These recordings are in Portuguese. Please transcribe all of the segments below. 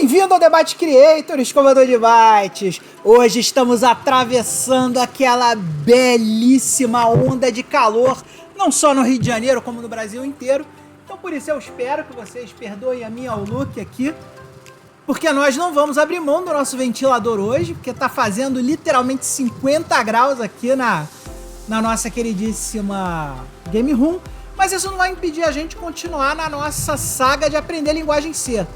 Bem-vindo ao Debate Creator, escovador de bytes. Hoje estamos atravessando aquela belíssima onda de calor, não só no Rio de Janeiro, como no Brasil inteiro. Então por isso eu espero que vocês perdoem a minha look aqui, porque nós não vamos abrir mão do nosso ventilador hoje, porque tá fazendo literalmente 50 graus aqui na nossa queridíssima Game Room. Mas isso não vai impedir a gente continuar na nossa saga de aprender linguagem C.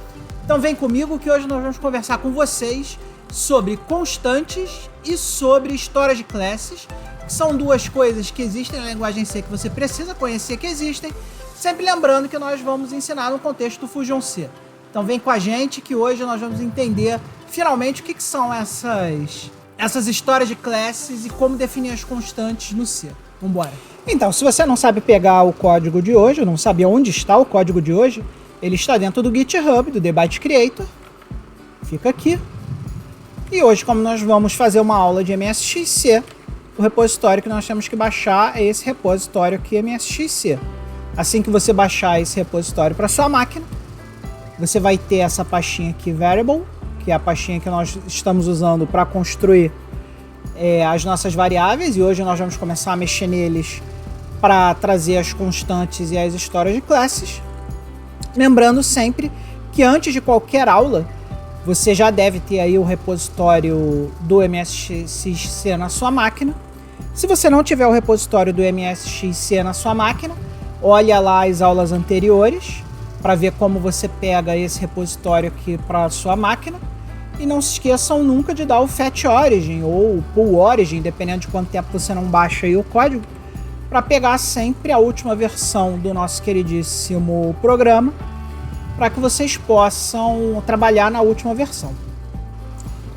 Então vem comigo que hoje nós vamos conversar com vocês sobre constantes e sobre história de classes, que são duas coisas que existem na linguagem C que você precisa conhecer que existem, sempre lembrando que nós vamos ensinar no contexto do Fusion C. Então vem com a gente que hoje nós vamos entender finalmente o que são essas histórias de classes e como definir as constantes no C. Vambora! Então, se você não sabe pegar o código de hoje, não sabe onde está o código de hoje, ele está dentro do GitHub, do Debate Creator. Fica aqui. E hoje, como nós vamos fazer uma aula de MSXC, o repositório que nós temos que baixar é esse repositório aqui, MSXC. Assim que você baixar esse repositório para sua máquina, você vai ter essa pastinha aqui, Variable, que é a pastinha que nós estamos usando para construir as nossas variáveis. E hoje nós vamos começar a mexer neles para trazer as constantes e as histórias de classes. Lembrando sempre que antes de qualquer aula, você já deve ter aí o repositório do MSXC na sua máquina. Se você não tiver o repositório do MSXC na sua máquina, olha lá as aulas anteriores para ver como você pega esse repositório aqui para a sua máquina. E não se esqueçam nunca de dar o Fetch Origin ou o Pull Origin, dependendo de quanto tempo você não baixa aí o código, para pegar sempre a última versão do nosso queridíssimo programa, para que vocês possam trabalhar na última versão.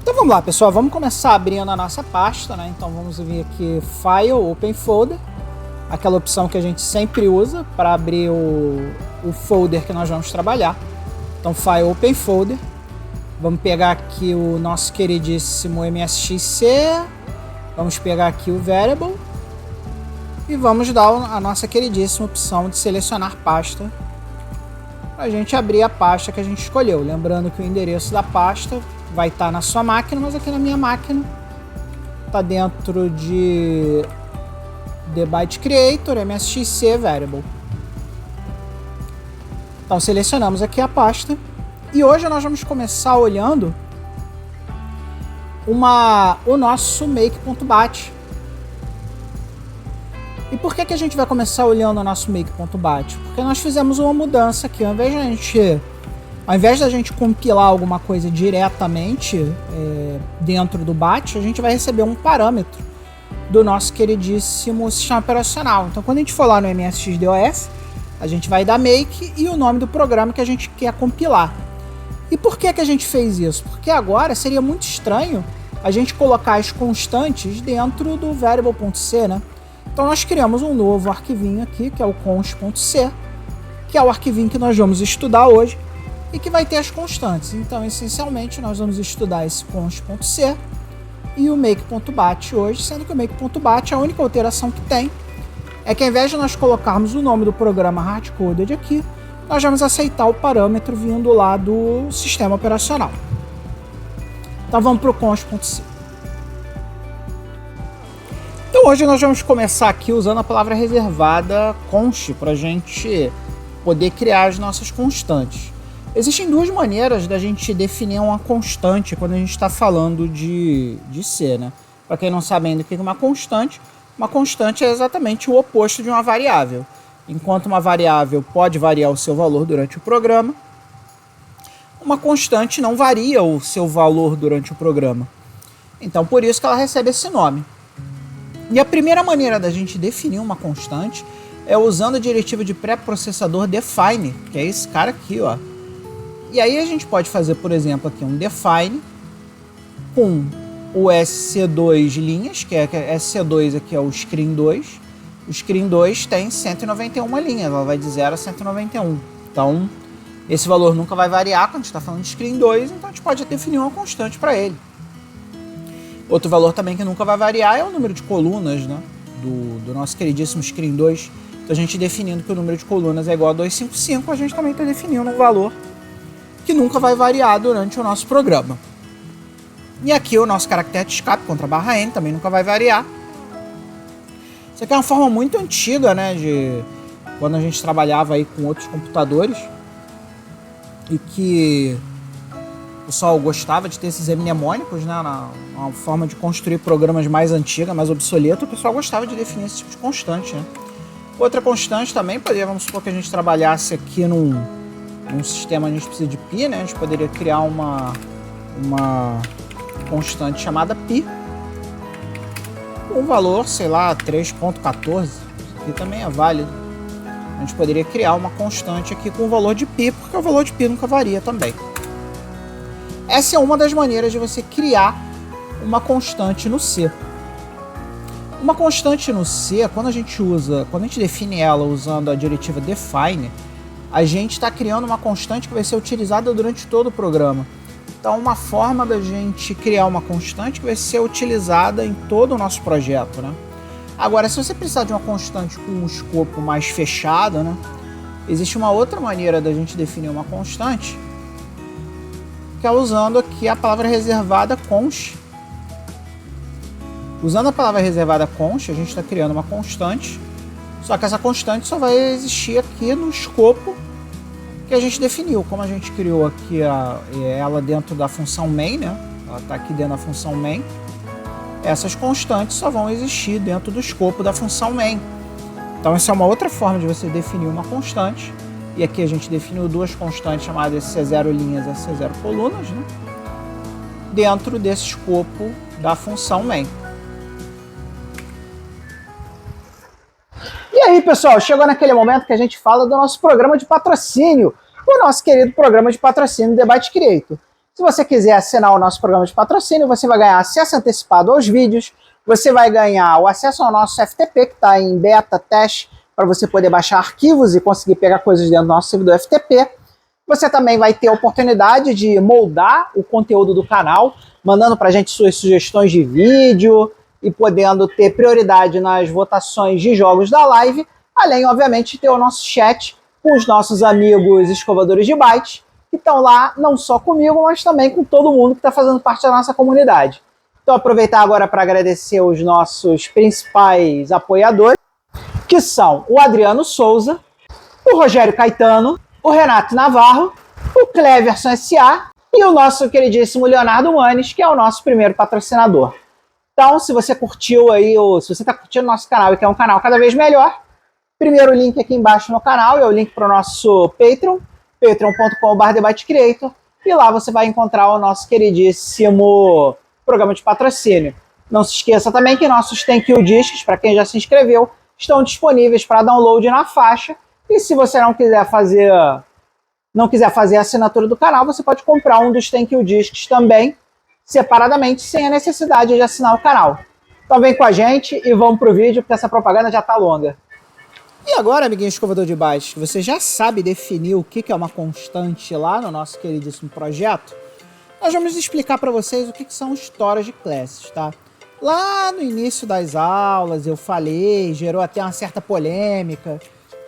Então vamos lá, pessoal, vamos começar abrindo a nossa pasta, né? Então vamos vir aqui, File, Open Folder, aquela opção que a gente sempre usa para abrir o folder que nós vamos trabalhar. Então File, Open Folder, vamos pegar aqui o nosso queridíssimo MSXC, vamos pegar aqui o Variable, e vamos dar a nossa queridíssima opção de selecionar pasta para a gente abrir a pasta que a gente escolheu. Lembrando que o endereço da pasta vai estar na sua máquina, mas aqui na minha máquina está dentro de Debate Creator, MSXC, Variable. Então selecionamos aqui a pasta e hoje nós vamos começar olhando o nosso make.bat. E por que a gente vai começar olhando o nosso make.bat? Porque nós fizemos uma mudança aqui. Ao invés da gente compilar alguma coisa diretamente dentro do bat, a gente vai receber um parâmetro do nosso queridíssimo sistema operacional. Então, quando a gente for lá no MSXDOS, a gente vai dar make e o nome do programa que a gente quer compilar. E por que a gente fez isso? Porque agora seria muito estranho a gente colocar as constantes dentro do variable.c, né? Então nós criamos um novo arquivinho aqui, que é o const.c, que é o arquivinho que nós vamos estudar hoje e que vai ter as constantes. Então, essencialmente, nós vamos estudar esse const.c e o make.bat hoje, sendo que o make.bat, a única alteração que tem é que ao invés de nós colocarmos o nome do programa hardcoded aqui, nós vamos aceitar o parâmetro vindo lá do sistema operacional. Então vamos para o const.c. Então hoje nós vamos começar aqui usando a palavra reservada const para a gente poder criar as nossas constantes. Existem duas maneiras da gente definir uma constante quando a gente está falando de C, né? Para quem não sabe ainda o que é uma constante é exatamente o oposto de uma variável. Enquanto uma variável pode variar o seu valor durante o programa, uma constante não varia o seu valor durante o programa. Então por isso que ela recebe esse nome. E a primeira maneira da gente definir uma constante é usando a diretiva de pré-processador define, que é esse cara aqui, ó. E aí a gente pode fazer, por exemplo, aqui um define com o SC2 linhas, que é SC2 aqui é o screen 2. O screen 2 tem 191 linhas, ela vai de 0 a 191. Então, esse valor nunca vai variar quando a gente está falando de screen 2, então a gente pode definir uma constante para ele. Outro valor também que nunca vai variar é o número de colunas, né, do nosso queridíssimo screen 2. Então a gente definindo que o número de colunas é igual a 255, a gente também está definindo um valor que nunca vai variar durante o nosso programa. E aqui o nosso caractere de escape contra a barra N também nunca vai variar. Isso aqui é uma forma muito antiga, né, de quando a gente trabalhava aí com outros computadores e que o pessoal gostava de ter esses mnemônicos, né, uma forma de construir programas mais antiga, mais obsoleta, o pessoal gostava de definir esse tipo de constante, né. Outra constante também, vamos supor que a gente trabalhasse aqui num sistema, a gente precisa de π, né, a gente poderia criar uma constante chamada π, um valor, sei lá, 3.14, isso aqui também é válido. A gente poderia criar uma constante aqui com o valor de π, porque o valor de π nunca varia também. Essa é uma das maneiras de você criar uma constante no C. Uma constante no C, quando a gente define ela usando a diretiva define, a gente está criando uma constante que vai ser utilizada durante todo o programa. Então, uma forma da gente criar uma constante que vai ser utilizada em todo o nosso projeto, né? Agora, se você precisar de uma constante com um escopo mais fechado, né? Existe uma outra maneira da gente definir uma constante, que é usando aqui a palavra reservada const. Usando a palavra reservada const, a gente está criando uma constante, só que essa constante só vai existir aqui no escopo que a gente definiu. Como a gente criou aqui ela dentro da função main, né? Ela está aqui dentro da função main. Essas constantes só vão existir dentro do escopo da função main. Então essa é uma outra forma de você definir uma constante. E aqui a gente definiu duas constantes chamadas C0 linhas e C0 colunas, né? Dentro desse escopo da função main. E aí, pessoal, chegou naquele momento que a gente fala do nosso programa de patrocínio, o nosso querido programa de patrocínio Debate Creator. Se você quiser assinar o nosso programa de patrocínio, você vai ganhar acesso antecipado aos vídeos, você vai ganhar o acesso ao nosso FTP, que está em beta, teste, para você poder baixar arquivos e conseguir pegar coisas dentro do nosso servidor FTP. Você também vai ter a oportunidade de moldar o conteúdo do canal, mandando para a gente suas sugestões de vídeo, e podendo ter prioridade nas votações de jogos da live, além, obviamente, de ter o nosso chat com os nossos amigos escovadores de bytes, que estão lá não só comigo, mas também com todo mundo que está fazendo parte da nossa comunidade. Então, aproveitar agora para agradecer os nossos principais apoiadores, que são o Adriano Souza, o Rogério Caetano, o Renato Navarro, o Cleverson S.A. e o nosso queridíssimo Leonardo Manes, que é o nosso primeiro patrocinador. Então, se você curtiu aí, ou se você está curtindo o nosso canal e quer um canal cada vez melhor, primeiro link aqui embaixo no canal é o link para o nosso Patreon, patreon.com/debatecreator, e lá você vai encontrar o nosso queridíssimo programa de patrocínio. Não se esqueça também que nossos Thank You Discs, para quem já se inscreveu, estão disponíveis para download na faixa, e se você não quiser fazer a assinatura do canal, você pode comprar um dos Thank You Discs também, separadamente, sem a necessidade de assinar o canal. Então vem com a gente e vamos pro vídeo, porque essa propaganda já tá longa. E agora, amiguinho escovador de bytes, você já sabe definir o que é uma constante lá no nosso queridíssimo projeto? Nós vamos explicar para vocês o que são storage classes, tá? Lá no início das aulas eu falei, gerou até uma certa polêmica,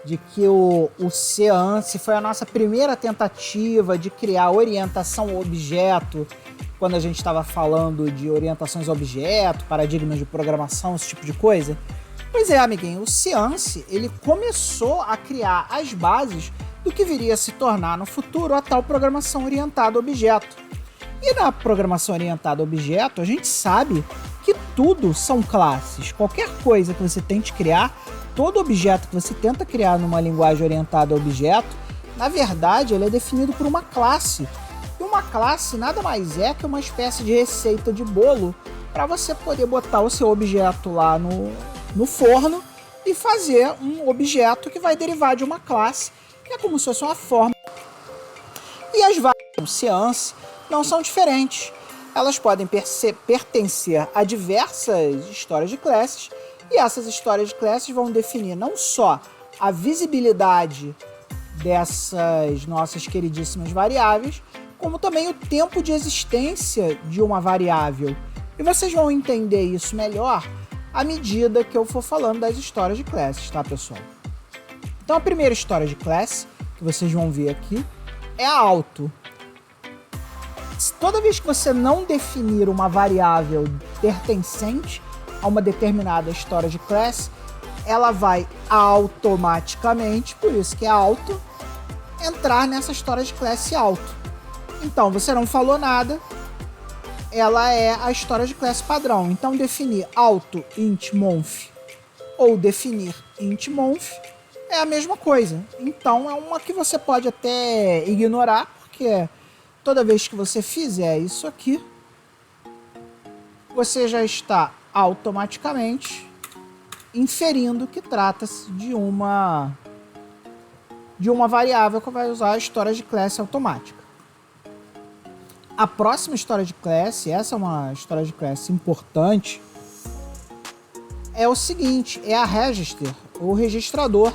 de que o C-ANSI foi a nossa primeira tentativa de criar orientação ao objeto, quando a gente estava falando de orientações a objeto, paradigmas de programação, esse tipo de coisa. Pois é, amiguinho, o C-ANSI, ele começou a criar as bases do que viria a se tornar no futuro a tal programação orientada a objeto. E na programação orientada a objeto, a gente sabe que tudo são classes. Qualquer coisa que você tente criar, todo objeto que você tenta criar numa linguagem orientada a objeto, na verdade, ele é definido por uma classe. E uma classe nada mais é que uma espécie de receita de bolo para você poder botar o seu objeto lá no forno e fazer um objeto que vai derivar de uma classe, que é como se fosse uma forma. E as variáveis C-ANSI não são diferentes. Elas podem pertencer a diversas histórias de classes, e essas histórias de classes vão definir não só a visibilidade dessas nossas queridíssimas variáveis, como também o tempo de existência de uma variável. E vocês vão entender isso melhor à medida que eu for falando das histórias de classes, tá, pessoal? Então a primeira história de classe que vocês vão ver aqui é a auto. toda vez que você não definir uma variável pertencente a uma determinada storage class, ela vai automaticamente, por isso que é auto, entrar nessa storage class auto. Então, você não falou nada, ela é a storage class padrão. Então, definir auto int month ou definir int month é a mesma coisa. Então, é uma que você pode até ignorar, porque toda vez que você fizer isso aqui, você já está automaticamente inferindo que trata-se de uma variável que vai usar a storage class automática. A próxima storage class, essa é uma storage class importante, é o seguinte, é a register, ou registrador.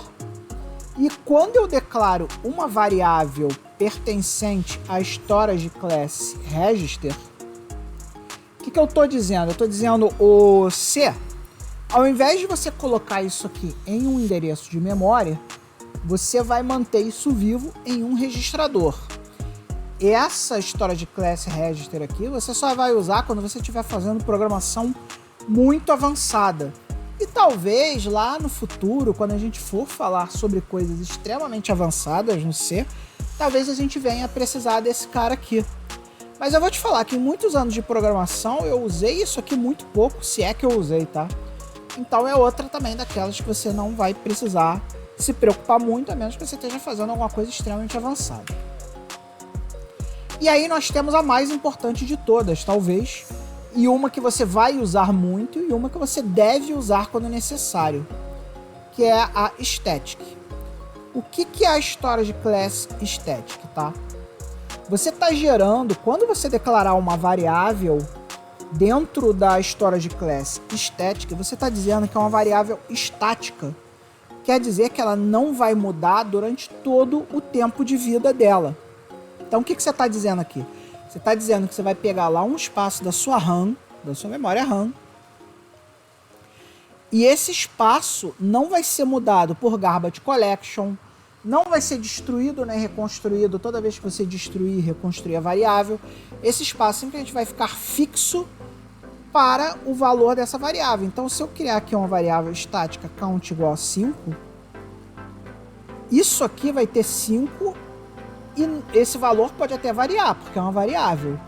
E quando eu declaro uma variável pertencente à storage class register, o que eu estou dizendo? Eu estou dizendo o C, ao invés de você colocar isso aqui em um endereço de memória, você vai manter isso vivo em um registrador. Essa storage class register aqui, você só vai usar quando você estiver fazendo programação muito avançada. E talvez lá no futuro, quando a gente for falar sobre coisas extremamente avançadas no C, talvez a gente venha a precisar desse cara aqui. Mas eu vou te falar que em muitos anos de programação eu usei isso aqui muito pouco, se é que eu usei, tá? Então é outra também daquelas que você não vai precisar se preocupar muito, a menos que você esteja fazendo alguma coisa extremamente avançada. E aí nós temos a mais importante de todas, talvez, e uma que você vai usar muito e uma que você deve usar quando necessário, que é a static. O que é a storage class static, tá? Você está gerando, quando você declarar uma variável dentro da storage class static, você está dizendo que é uma variável estática. Quer dizer que ela não vai mudar durante todo o tempo de vida dela. Então o que você está dizendo aqui? Você está dizendo que você vai pegar lá um espaço da sua RAM, da sua memória RAM, e esse espaço não vai ser mudado por garbage collection, não vai ser destruído nem reconstruído toda vez que você destruir e reconstruir a variável. Esse espaço simplesmente vai ficar fixo para o valor dessa variável. Então, se eu criar aqui uma variável estática count igual a 5, isso aqui vai ter 5 e esse valor pode até variar, porque é uma variável.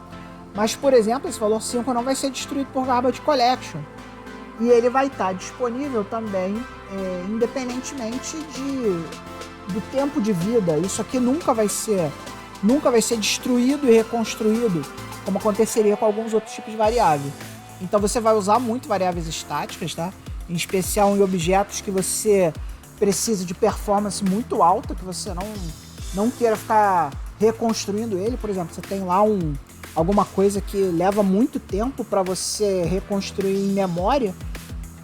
Mas, por exemplo, esse valor 5 não vai ser destruído por garbage collection. E ele vai estar disponível também, independentemente do tempo de vida. Isso aqui nunca vai ser destruído e reconstruído, como aconteceria com alguns outros tipos de variável. Então você vai usar muito variáveis estáticas, tá? Em especial em objetos que você precisa de performance muito alta, que você não queira ficar reconstruindo ele. Por exemplo, você tem lá alguma coisa que leva muito tempo para você reconstruir em memória,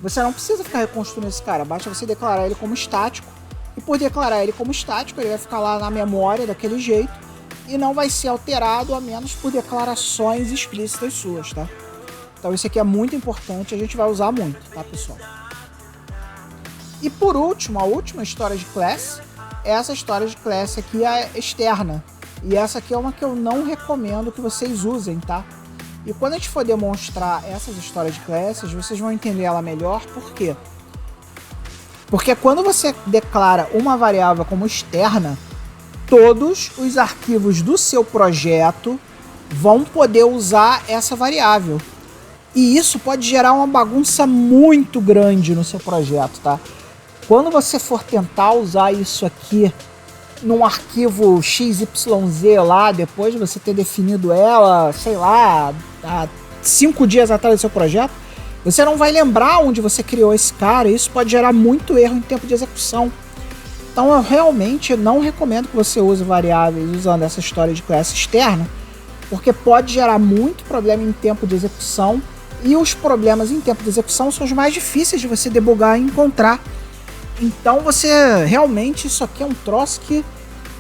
você não precisa ficar reconstruindo esse cara, basta você declarar ele como estático, e por declarar ele como estático, ele vai ficar lá na memória daquele jeito e não vai ser alterado a menos por declarações explícitas suas, tá? Então isso aqui é muito importante, a gente vai usar muito, tá, pessoal? E por último, a última storage class, essa storage class aqui é externa. E essa aqui é uma que eu não recomendo que vocês usem, tá? E quando a gente for demonstrar essas storage classes, vocês vão entender ela melhor. Por quê? Porque quando você declara uma variável como externa, todos os arquivos do seu projeto vão poder usar essa variável. E isso pode gerar uma bagunça muito grande no seu projeto, tá? Quando você for tentar usar isso aqui num arquivo XYZ lá, depois de você ter definido ela, sei lá, há 5 dias atrás do seu projeto, você não vai lembrar onde você criou esse cara, e isso pode gerar muito erro em tempo de execução. Então eu realmente não recomendo que você use variáveis usando essa história de classe externa, porque pode gerar muito problema em tempo de execução, e os problemas em tempo de execução são os mais difíceis de você debugar e encontrar. Então você realmente, isso aqui é um troço que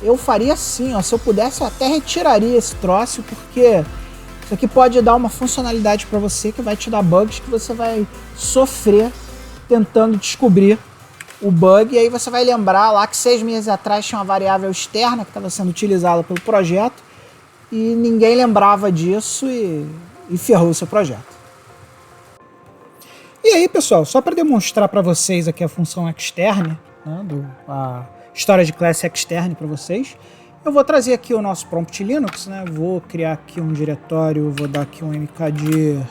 eu faria assim, ó, se eu pudesse eu até retiraria esse troço, porque isso aqui pode dar uma funcionalidade para você que vai te dar bugs que você vai sofrer tentando descobrir o bug, e aí você vai lembrar lá que 6 meses atrás tinha uma variável externa que estava sendo utilizada pelo projeto, e ninguém lembrava disso e ferrou o seu projeto. E aí, pessoal, só para demonstrar para vocês aqui a função externe, né, a história de classe externe para vocês, eu vou trazer aqui o nosso prompt Linux, né? Vou criar aqui um diretório, vou dar aqui um mkdir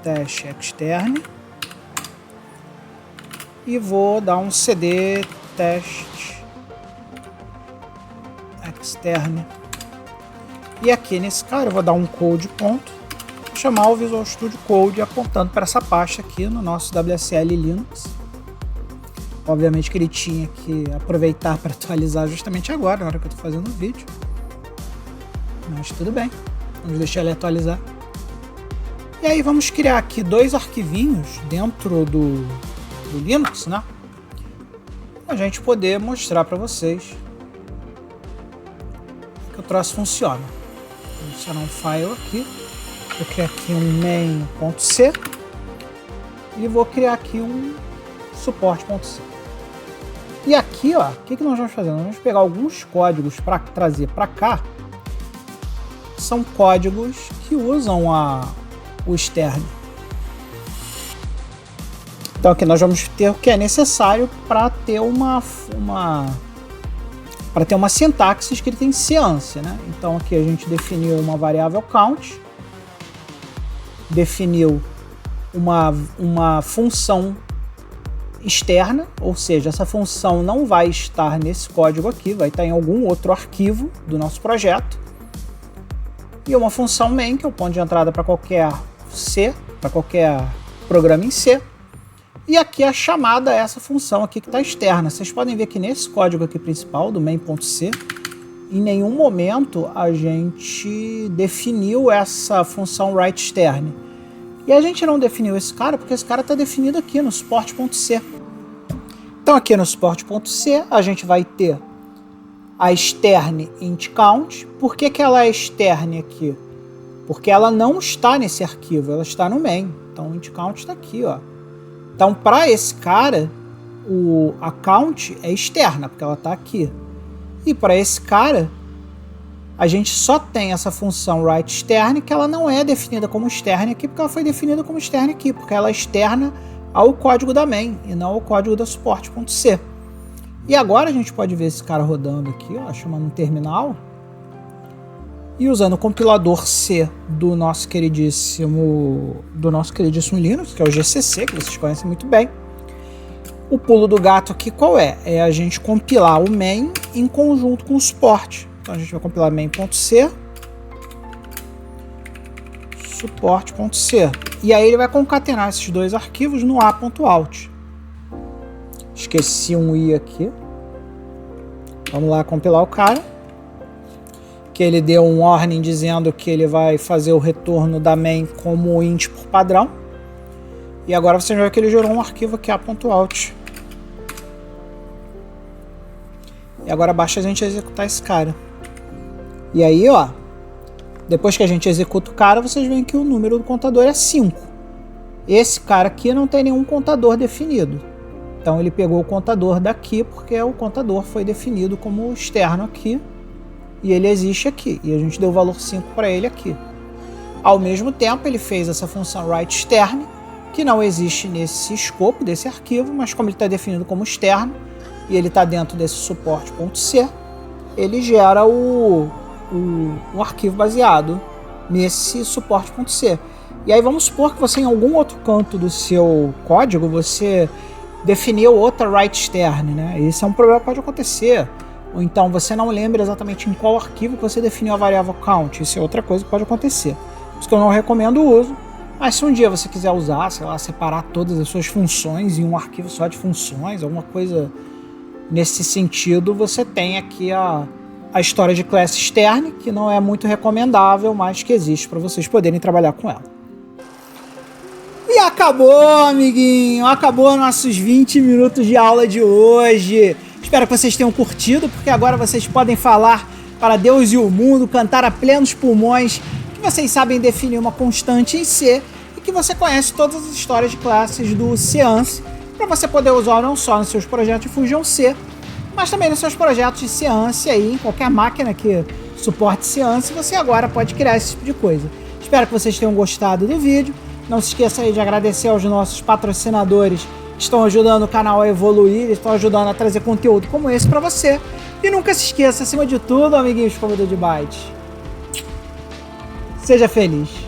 teste externe e vou dar um cd teste externe. E aqui nesse cara eu vou dar um code ponto, vou chamar o Visual Studio Code apontando para essa pasta aqui no nosso WSL Linux. Obviamente que ele tinha que aproveitar para atualizar justamente agora, na hora que eu estou fazendo o vídeo. Mas tudo bem, vamos deixar ele atualizar. E aí vamos criar aqui dois arquivinhos dentro do Linux, né? Para a gente poder mostrar para vocês que o troço funciona. Vou adicionar um file aqui. Vou criar aqui um main.c e vou criar aqui um suporte.c. E aqui, ó, o que nós vamos fazer? Nós vamos pegar alguns códigos para trazer para cá. São códigos que usam o externo. Então aqui nós vamos ter o que é necessário para ter uma sintaxe escrita em seância, né? Então aqui a gente definiu uma variável count, definiu uma função externa, ou seja, essa função não vai estar nesse código aqui, vai estar em algum outro arquivo do nosso projeto. E uma função main, que é o ponto de entrada para qualquer C, para qualquer programa em C. E aqui a chamada a essa função aqui que está externa. Vocês podem ver que nesse código aqui principal, do main.c, em nenhum momento a gente definiu essa função writeExtern. E a gente não definiu esse cara porque esse cara está definido aqui no support.c. Então aqui no support.c a gente vai ter a extern int count. Por que ela é extern aqui? Porque ela não está nesse arquivo, ela está no main. Então o int count está aqui, ó. Então para esse cara a count é externa, porque ela está aqui. E para esse cara a gente só tem essa função writeExtern, que ela não é definida como externa aqui, porque ela foi definida como externa aqui, porque ela é externa ao código da main e não ao código da support.c. E agora a gente pode ver esse cara rodando aqui, ó, chamando um terminal, e usando o compilador C do nosso queridíssimo Linux, que é o GCC, que vocês conhecem muito bem. O pulo do gato aqui qual é? É a gente compilar o main em conjunto com o suporte. Então a gente vai compilar main.c, support.c. E aí ele vai concatenar esses dois arquivos no a.out. Esqueci um i aqui. Vamos lá compilar o cara. Que ele deu um warning dizendo que ele vai fazer o retorno da main como int por padrão. E agora você vai ver que ele gerou um arquivo aqui a.out. E agora basta a gente executar esse cara. E aí, ó, depois que a gente executa o cara, vocês veem que o número do contador é 5. Esse cara aqui não tem nenhum contador definido. Então ele pegou o contador daqui, porque o contador foi definido como externo aqui. E ele existe aqui. E a gente deu o valor 5 para ele aqui. Ao mesmo tempo, ele fez essa função writeExtern, que não existe nesse escopo desse arquivo, mas como ele está definido como externo, e ele está dentro desse support.c, ele gera o arquivo baseado nesse support.c. E aí vamos supor que você em algum outro canto do seu código você definiu outra writeExtern, né? Esse é um problema que pode acontecer. Ou então você não lembra exatamente em qual arquivo que você definiu a variável count. Isso é outra coisa que pode acontecer. Por isso que eu não recomendo o uso. Mas se um dia você quiser usar, sei lá, separar todas as suas funções em um arquivo só de funções, alguma coisa nesse sentido, você tem aqui a história de classe externe, que não é muito recomendável, mas que existe para vocês poderem trabalhar com ela. E acabou, amiguinho! Acabou nossos 20 minutos de aula de hoje. Espero que vocês tenham curtido, porque agora vocês podem falar para Deus e o mundo, cantar a plenos pulmões, que vocês sabem definir uma constante em C e que você conhece todas as histórias de classes do Seance, para você poder usar não só nos seus projetos de Fusion C, mas também nos seus projetos de Seance aí, em qualquer máquina que suporte Ciance, você agora pode criar esse tipo de coisa. Espero que vocês tenham gostado do vídeo. Não se esqueça aí de agradecer aos nossos patrocinadores que estão ajudando o canal a evoluir, estão ajudando a trazer conteúdo como esse para você. E nunca se esqueça, acima de tudo, amiguinhos Escovador de Bytes, seja feliz.